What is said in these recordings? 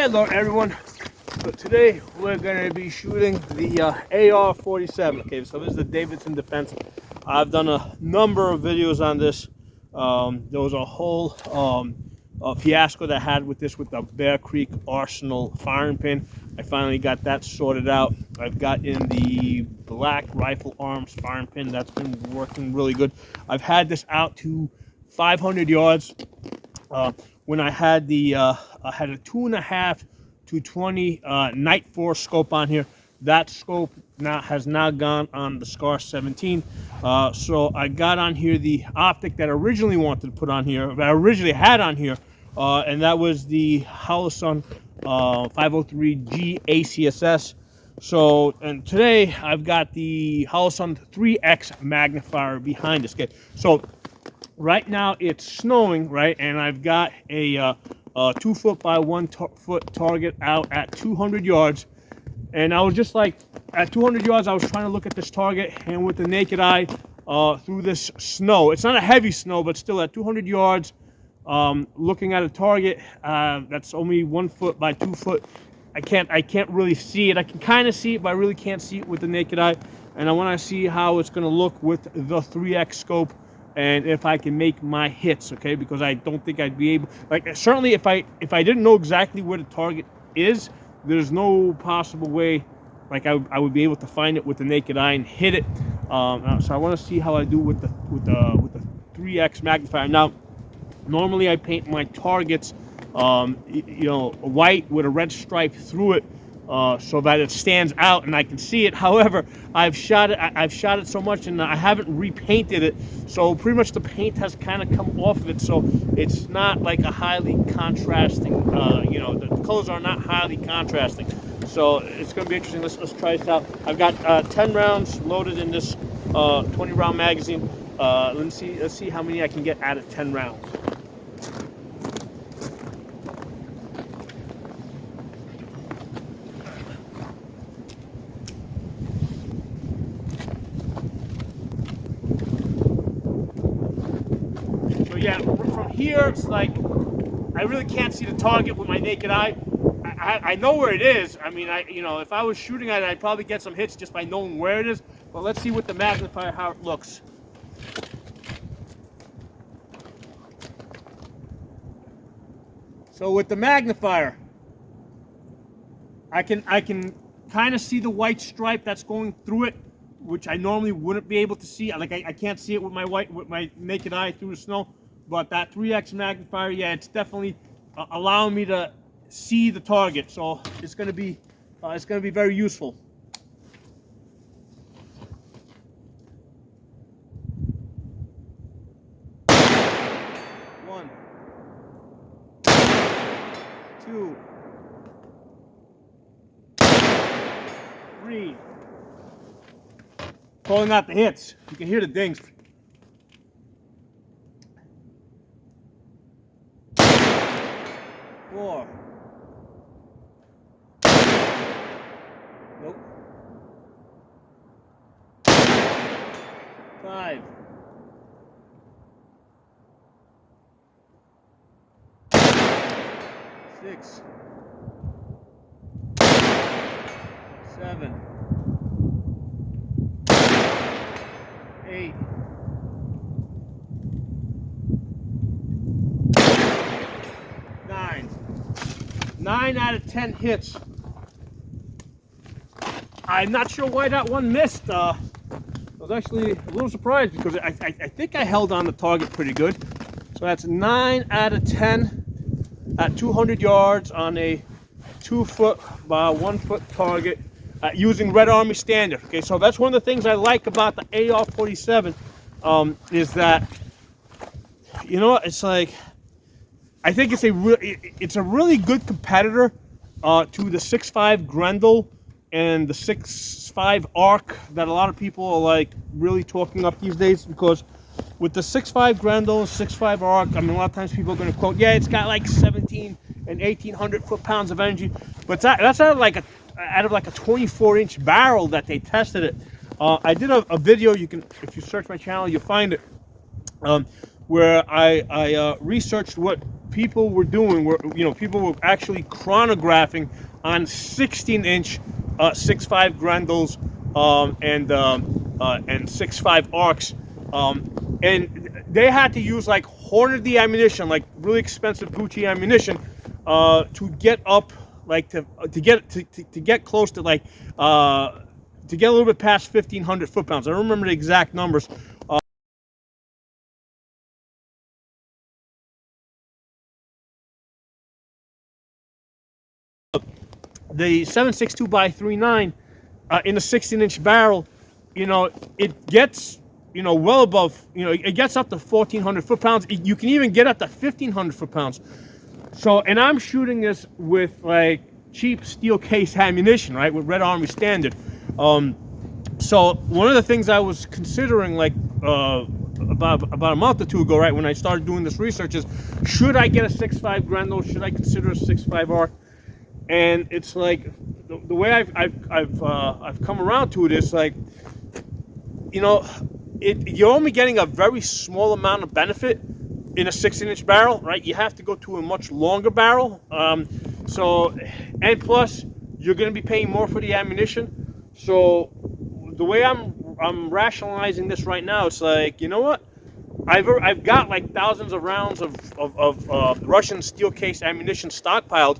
Hello everyone. So today we're going to be shooting the AR-47. Okay, so this is the Davidson Defense. I've done a number of videos on this. There was a whole fiasco that I had with this with the Bear Creek Arsenal firing pin. I finally got that sorted out. I've got in the Black Rifle Arms firing pin. That's been working really good. I've had this out to 500 yards. When I had the I had a 2.5 to 20 Night Force scope on here. That scope has now gone on the Scar 17. So I got on here the optic that I originally wanted to put on here, that I originally had on here, and that was the holosun 503G ACSS. So, and today I've got the holosun 3X magnifier behind this. Okay, so right now it's snowing, right, and I've got a 2 foot by 1 foot target out at 200 yards, and I was just like, at 200 yards I was trying to look at this target, and with the naked eye through this snow, it's not a heavy snow, but still at 200 yards, looking at a target that's only 1 foot by 2 foot, I can't really see it. I can kind of see it, but I really can't see it with the naked eye, and I want to see how it's going to look with the 3X scope, and if I can make my hits, okay? Because I don't think I'd be able, like, certainly if I didn't know exactly where the target is, there's no possible way, like, I would be able to find it with the naked eye and hit it. So I want to see how I do with the 3X magnifier. Now, normally I paint my targets, you know, white with a red stripe through it, so that it stands out and I can see it. However, I've shot it so much and I haven't repainted it, so pretty much the paint has kind of come off of it, so it's not like a highly contrasting, you know, the colors are not highly contrasting. So it's going to be interesting. Let's try this out. I've got 10 rounds loaded in this 20 round magazine. Let's see how many I can get out of 10 rounds. Yeah, from here, it's like, I really can't see the target with my naked eye. I know where it is. I mean, you know, if I was shooting at it, I'd probably get some hits just by knowing where it is. But let's see with the magnifier how it looks. So with the magnifier, I can kind of see the white stripe that's going through it, which I normally wouldn't be able to see. Like, I can't see it with my naked eye through the snow. But that 3X magnifier, yeah, it's definitely allowing me to see the target. So it's going to be very useful. One, two, three. Calling out the hits. You can hear the dings. 4. Nope. 5. 6. 7. 8. 9 out of 10 hits. I'm not sure why that one missed. I was actually a little surprised because I think I held on the target pretty good. So that's 9 out of 10 at 200 yards on a 2 foot by 1 foot target using Red Army Standard. Okay, so that's one of the things I like about the AR-47 is that, you know, it's like, I think it's a really good competitor to the 6.5 Grendel and the 6.5 Arc that a lot of people are like really talking up these days, because with the 6.5 Grendel, 6.5 Arc, I mean, a lot of times people are going to quote, yeah, it's got like 17 and 1,800 foot-pounds of energy, but that's out of like a 24-inch barrel that they tested it. I did a video, you can, if you search my channel, you'll find it, where I researched what people were doing were, people were actually chronographing on 16-inch 6.5 Grendels and 6.5 arcs, and they had to use like Hornady ammunition, like really expensive Gucci ammunition, to get up, like to get close to like to get a little bit past 1,500 foot-pounds. I don't remember the exact numbers. The 7.62 by 3.9 in a 16-inch barrel, it gets, well above, it gets up to 1,400 foot-pounds. You can even get up to 1,500 foot-pounds. So, and I'm shooting this with like cheap steel case ammunition, right, with Red Army Standard. So one of the things I was considering, like about a month or two ago, right, when I started doing this research, is should I get a 6.5 Grendel? Should I consider a 6.5 arc? And it's like the way I've come around to it is like, you're only getting a very small amount of benefit in a 16-inch barrel, right? You have to go to a much longer barrel. So, and plus you're going to be paying more for the ammunition. So the way I'm rationalizing this right now, it's like, you know what? I've got like thousands of rounds of Russian steel case ammunition stockpiled.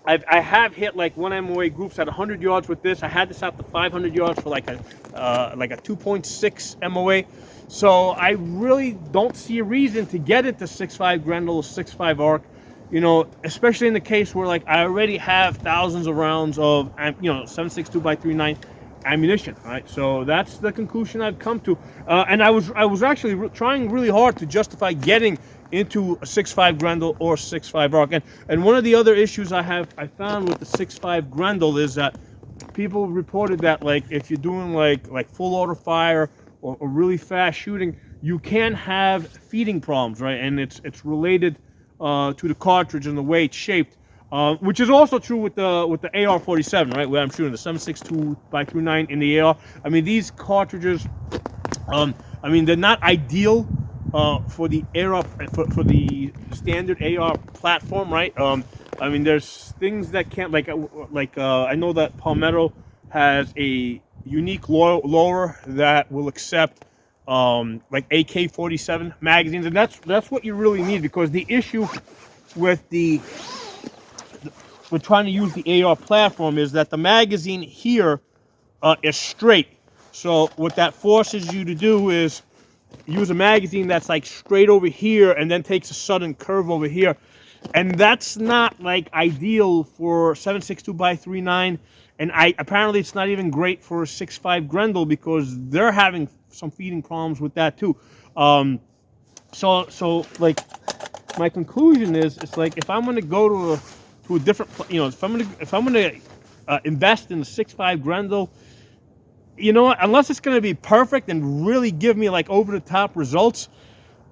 I have hit like 1 MOA groups at 100 yards with this. I had this out to 500 yards for like a 2.6 MOA. So I really don't see a reason to get it to 6.5 Grendel or 6.5 arc, especially in the case where like I already have thousands of rounds of 7.62 by 3.9 ammunition, right? So that's the conclusion I've come to, and I was actually trying really hard to justify getting into a 6.5 Grendel or 6.5 arc, and one of the other issues I found with the 6.5 Grendel is that people reported that like if you're doing like full auto fire or really fast shooting, you can have feeding problems, right? And it's related to the cartridge and the way it's shaped. Which is also true with the AR-47, right? Where I'm shooting the 7.62 by 3.9 in the AR. I mean, these cartridges, they're not ideal for the AR for the standard AR platform, right? There's things that can't I know that Palmetto has a unique lower that will accept like AK-47 magazines, and that's what you really need, because the issue with we're trying to use the AR platform is that the magazine here is straight. So what that forces you to do is use a magazine that's like straight over here and then takes a sudden curve over here. And that's not like ideal for 7.62 by 3.9. And apparently it's not even great for a 6.5 Grendel, because they're having some feeding problems with that too. So like my conclusion is, it's like if I'm going to go to a different, if I'm gonna invest in the 6.5 Grendel, unless it's gonna be perfect and really give me like over the top results,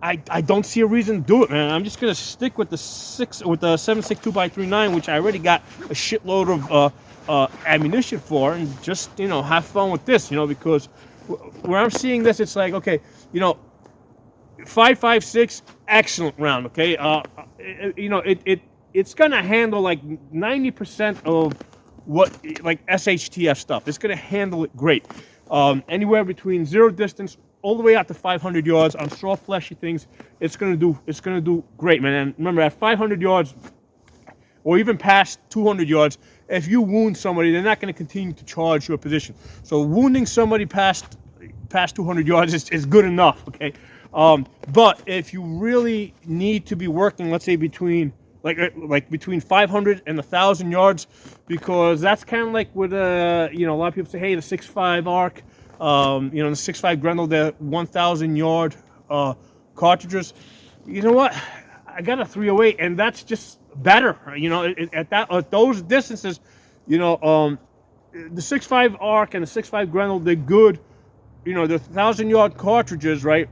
I don't see a reason to do it, man. I'm just gonna stick with the 7.62 by 3.9, which I already got a shitload of ammunition for, and just have fun with this, because where I'm seeing this, it's like, okay, 5.56, excellent round, okay, it's gonna handle like 90% of what like SHTF stuff. It's gonna handle it great. Anywhere between zero distance all the way out to 500 yards on soft fleshy things, it's gonna do great, man. And remember, at 500 yards or even past 200 yards, if you wound somebody, they're not gonna continue to charge your position. So wounding somebody past 200 yards is good enough, okay? But if you really need to be working, let's say between between 500 and 1,000 yards, because that's kind of like with a lot of people say, hey, the 6.5 arc, the 6.5 Grendel, the 1,000 yard cartridges. You know what? I got a 308, and that's just better. At those distances, the 6.5 arc and the 6.5 Grendel, they're good. The 1,000 yard cartridges, right,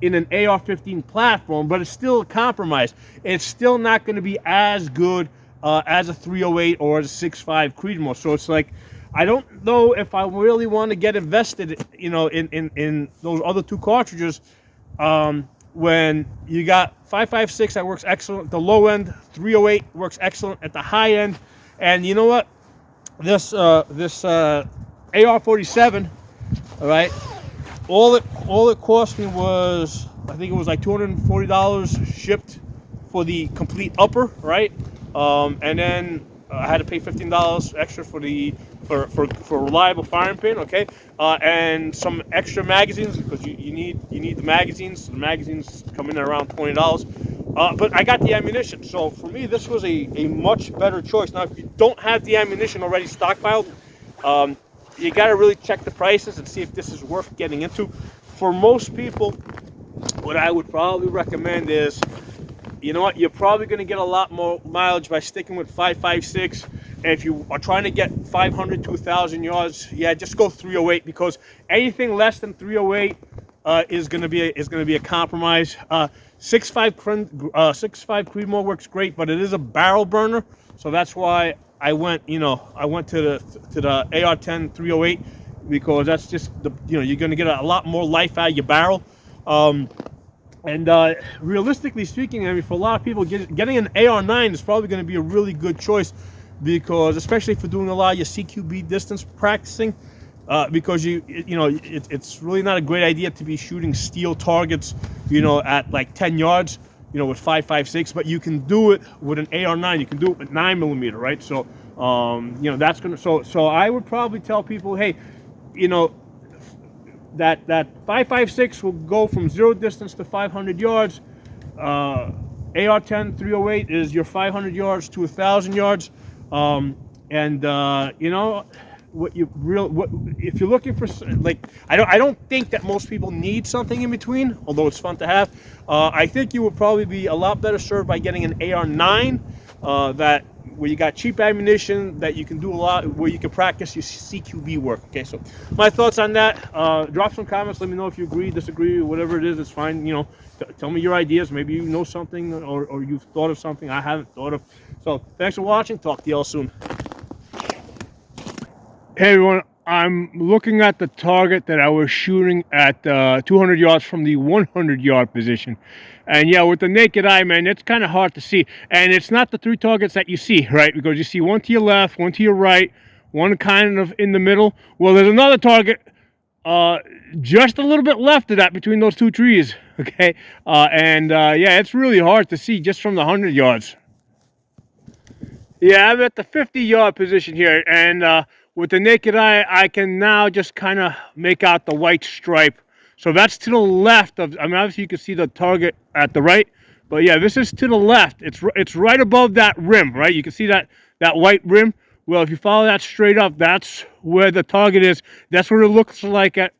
in an AR-15 platform, but it's still a compromise. It's still not going to be as good as a 308 or a 6.5 Creedmoor. So it's like, I don't know if I really want to get invested, in those other two cartridges, when you got 5.56, that works excellent. The low end 308 works excellent at the high end. And you know what? This AR-47, all right. All it cost me was, I think it was like $240 shipped for the complete upper, right? And then I had to pay $15 extra for reliable firing pin, okay? And some extra magazines, because you need the magazines. So the magazines come in at around $20. But I got the ammunition, so for me this was a much better choice. Now, if you don't have the ammunition already stockpiled, you got to really check the prices and see if this is worth getting into. For most people, what I would probably recommend is, you know what, you're probably going to get a lot more mileage by sticking with 5.56. And if you are trying to get 500 to 1,000 yards, yeah, just go 308, because anything less than 308 is going to be a compromise. 6.5 Creedmoor works great, but it is a barrel burner, so that's why I went to the AR-10 308, because that's just you're going to get a lot more life out of your barrel. And realistically speaking, I mean, for a lot of people, getting an AR-9 is probably going to be a really good choice, because especially for doing a lot of your CQB distance practicing, because it's really not a great idea to be shooting steel targets, at like 10 yards, with 5.56, but you can do it with an AR-9. You can do it with 9mm, right? So, that's gonna. So I would probably tell people, hey, that 5.56 will go from 0 distance to 500 yards. AR-10 308 is your 500 yards to 1,000 yards. If you're looking for, like, I don't think that most people need something in between, although it's fun to have. I think you would probably be a lot better served by getting an AR-9, where you got cheap ammunition, that you can do a lot, where you can practice your CQB work. Okay, so my thoughts on that. Drop some comments. Let me know if you agree, disagree, whatever it is. It's fine. Tell me your ideas. Maybe you know something, or you've thought of something I haven't thought of. So thanks for watching. Talk to y'all soon. Hey everyone, I'm looking at the target that I was shooting at 200 yards from the 100-yard position. And yeah, with the naked eye, man, it's kind of hard to see. And it's not the 3 targets that you see, right? Because you see one to your left, one to your right, one kind of in the middle. Well, there's another target just a little bit left of that between those 2 trees, okay? Yeah, it's really hard to see just from the 100 yards. Yeah, I'm at the 50-yard position here, and with the naked eye, I can now just kind of make out the white stripe. So that's to the left of, obviously you can see the target at the right, but yeah, this is to the left. It's right above that rim, right? You can see that white rim. Well, if you follow that straight up, that's where the target is. That's what it looks like at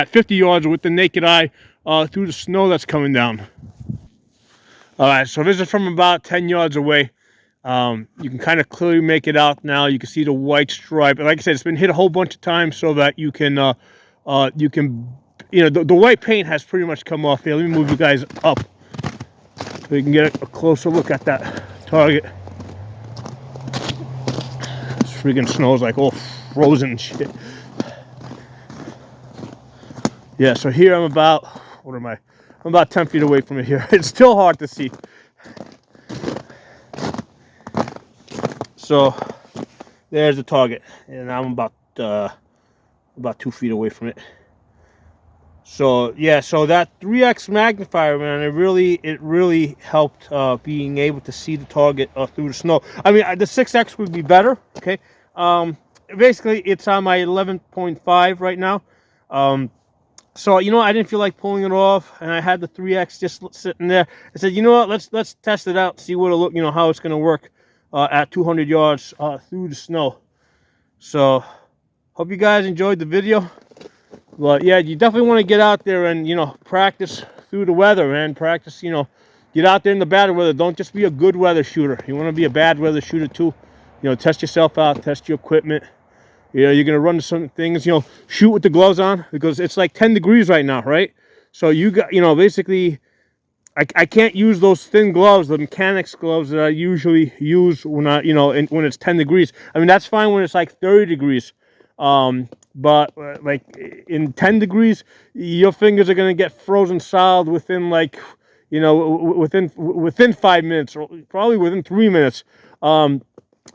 50 yards with the naked eye through the snow that's coming down. All right, so this is from about 10 yards away. You can kind of clearly make it out now. You can see the white stripe. Like I said, it's been hit a whole bunch of times so that you can, the white paint has pretty much come off here. Let me move you guys up so you can get a closer look at that target. This freaking snow is like all frozen and shit. Yeah, so here I'm about, I'm about 10 feet away from it here. It's still hard to see. So there's the target, and I'm about 2 feet away from it. So yeah, so that 3x magnifier, man, it really helped being able to see the target through the snow. I mean, the 6x would be better. Okay, basically it's on my 11.5 right now. So I didn't feel like pulling it off, and I had the 3x just sitting there. I said, you know what, let's test it out, see what it'll look, how it's gonna work at 200 yards through the snow. So hope you guys enjoyed the video. But yeah, you definitely want to get out there and practice through the weather, man. Practice, get out there in the bad weather. Don't just be a good weather shooter. You want to be a bad weather shooter too. Test yourself out, test your equipment. You're gonna run some things, shoot with the gloves on, because it's like 10 degrees right now, right? So you got, basically, I can't use those thin gloves, the mechanics gloves that I usually use when when it's 10 degrees. I mean, that's fine when it's like 30 degrees. but like in 10 degrees, your fingers are going to get frozen solid within like, you know, within 5 minutes, or probably within 3 minutes. So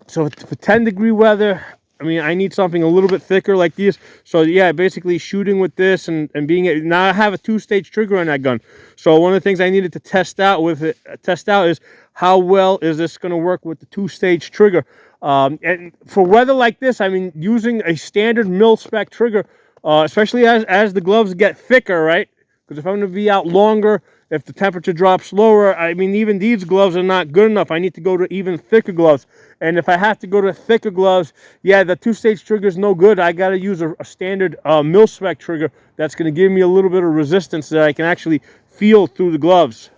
for 10-degree weather, I mean, I need something a little bit thicker like this. So yeah, basically shooting with this and being, now I have a 2-stage trigger on that gun. So one of the things I needed to test out is how well is this going to work with the 2-stage trigger. And for weather like this, I mean, using a standard mil-spec trigger, especially as the gloves get thicker, right? Because if I'm going to be out longer, if the temperature drops lower, I mean, even these gloves are not good enough. I need to go to even thicker gloves. And if I have to go to thicker gloves, yeah, the 2-stage trigger is no good. I got to use a standard mil-spec trigger that's going to give me a little bit of resistance that I can actually feel through the gloves.